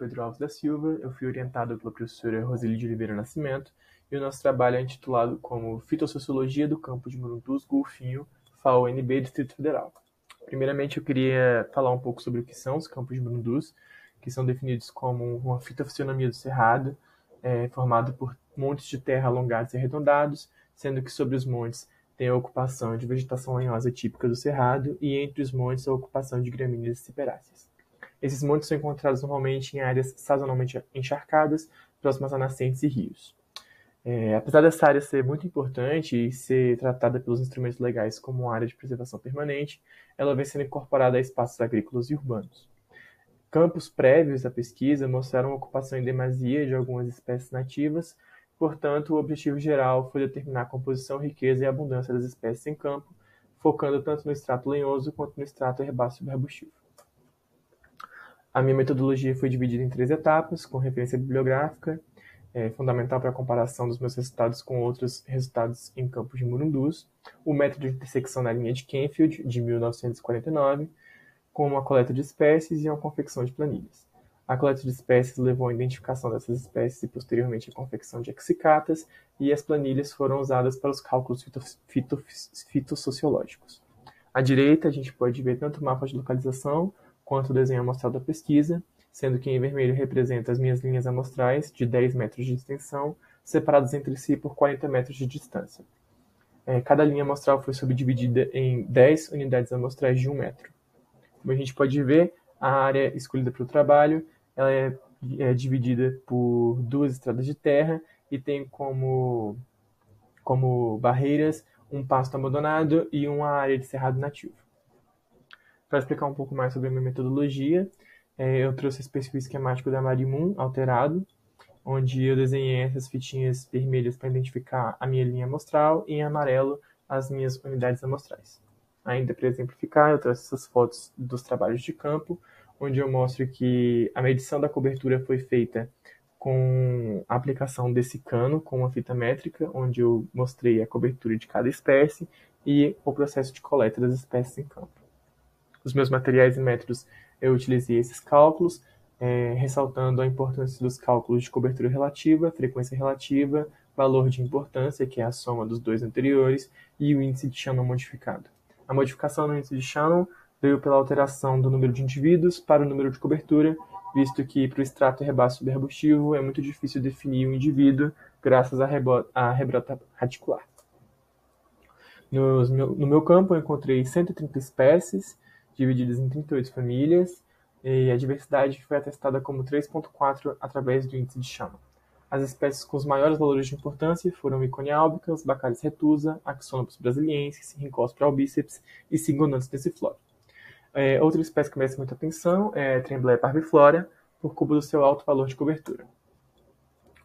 Pedro Alves da Silva, eu fui orientado pela professora Roseli de Oliveira Nascimento, e o nosso trabalho é intitulado como Fitossociologia do Campo de Murundus, Golfinho, FAO-NB, Distrito Federal. Primeiramente, eu queria falar um pouco sobre o que são os campos de Murundus, que são definidos como uma fitofisionomia do cerrado, formado por montes de terra alongados e arredondados, sendo que sobre os montes tem a ocupação de vegetação lenhosa típica do cerrado e entre os montes a ocupação de gramíneas e ciperáceas. Esses montes são encontrados normalmente em áreas sazonalmente encharcadas, próximas a nascentes e rios. Apesar dessa área ser muito importante e ser tratada pelos instrumentos legais como uma área de preservação permanente, ela vem sendo incorporada a espaços agrícolas e urbanos. Campos prévios à pesquisa mostraram a ocupação em demasia de algumas espécies nativas, portanto, o objetivo geral foi determinar a composição, riqueza e abundância das espécies em campo, focando tanto no extrato lenhoso quanto no extrato herbáceo subarbustivo. A minha metodologia foi dividida em 3 etapas, com referência bibliográfica, fundamental para a comparação dos meus resultados com outros resultados em campos de Murundus, o método de intersecção na linha de Canfield, de 1949, com uma coleta de espécies e uma confecção de planilhas. A coleta de espécies levou à identificação dessas espécies e posteriormente à confecção de exicatas, e as planilhas foram usadas para os cálculos fitossociológicos. À direita, a gente pode ver tanto o mapa de localização quanto o desenho amostral da pesquisa, sendo que em vermelho representa as minhas linhas amostrais de 10 metros de extensão, separadas entre si por 40 metros de distância. Cada linha amostral foi subdividida em 10 unidades amostrais de 1 metro. Como a gente pode ver, a área escolhida para o trabalho ela é dividida por 2 estradas de terra e tem como barreiras um pasto abandonado e uma área de cerrado nativo. Para explicar um pouco mais sobre a minha metodologia, eu trouxe esse perfil esquemático da Marimun alterado, onde eu desenhei essas fitinhas vermelhas para identificar a minha linha amostral e em amarelo as minhas unidades amostrais. Ainda para exemplificar, eu trouxe essas fotos dos trabalhos de campo, onde eu mostro que a medição da cobertura foi feita com a aplicação desse cano com uma fita métrica, onde eu mostrei a cobertura de cada espécie e o processo de coleta das espécies em campo. Os meus materiais e métodos, eu utilizei esses cálculos, ressaltando a importância dos cálculos de cobertura relativa, frequência relativa, valor de importância, que é a soma dos 2 anteriores, e o índice de Shannon modificado. A modificação no índice de Shannon veio pela alteração do número de indivíduos para o número de cobertura, visto que para o extrato herbáceo subarbustivo é muito difícil definir um indivíduo graças à rebrota radicular. No meu campo eu encontrei 130 espécies, divididas em 38 famílias, e a diversidade foi atestada como 3.4 através do índice de Shannon. As espécies com os maiores valores de importância foram Miconia albicans, Baccharis retusa, Axonopus brasiliensis, Rhynchospora albíceps e Syngonanthus deciflora. Outra espécie que merece muita atenção é Tremblea parviflora, por culpa do seu alto valor de cobertura.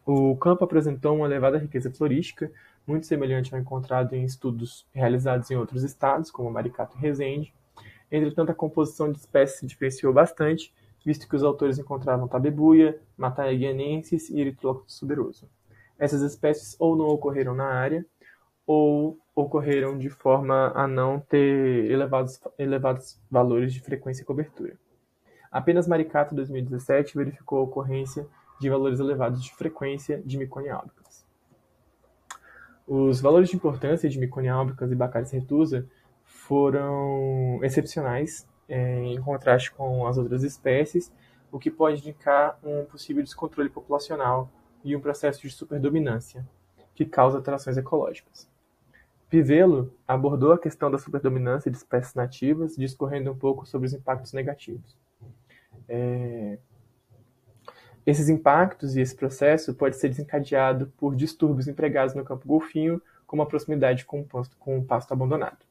O campo apresentou uma elevada riqueza florística, muito semelhante ao encontrado em estudos realizados em outros estados, como Maricato e Resende. Entretanto, a composição de espécies se diferenciou bastante, visto que os autores encontravam tabebuia, Mataea guianensis e Erythroloctus tuberoso. Essas espécies ou não ocorreram na área, ou ocorreram de forma a não ter elevados valores de frequência e cobertura. Apenas Maricato 2017 verificou a ocorrência de valores elevados de frequência de Miconia albicans. Os valores de importância de Miconia albicans e Baccharis retusa foram excepcionais, em contraste com as outras espécies, o que pode indicar um possível descontrole populacional e um processo de superdominância, que causa alterações ecológicas. Pivelo abordou a questão da superdominância de espécies nativas, discorrendo um pouco sobre os impactos negativos. Esses impactos e esse processo pode ser desencadeado por distúrbios empregados no campo golfinho, como a proximidade com o pasto abandonado.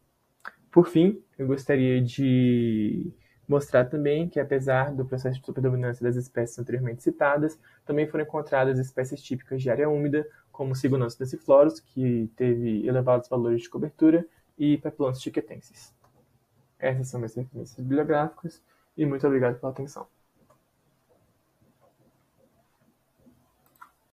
Por fim, eu gostaria de mostrar também que, apesar do processo de superdominância das espécies anteriormente citadas, também foram encontradas espécies típicas de área úmida, como Syngonanthus deciflorus, que teve elevados valores de cobertura, e Papilonthus chiquetensis. Essas são minhas referências bibliográficas, e muito obrigado pela atenção.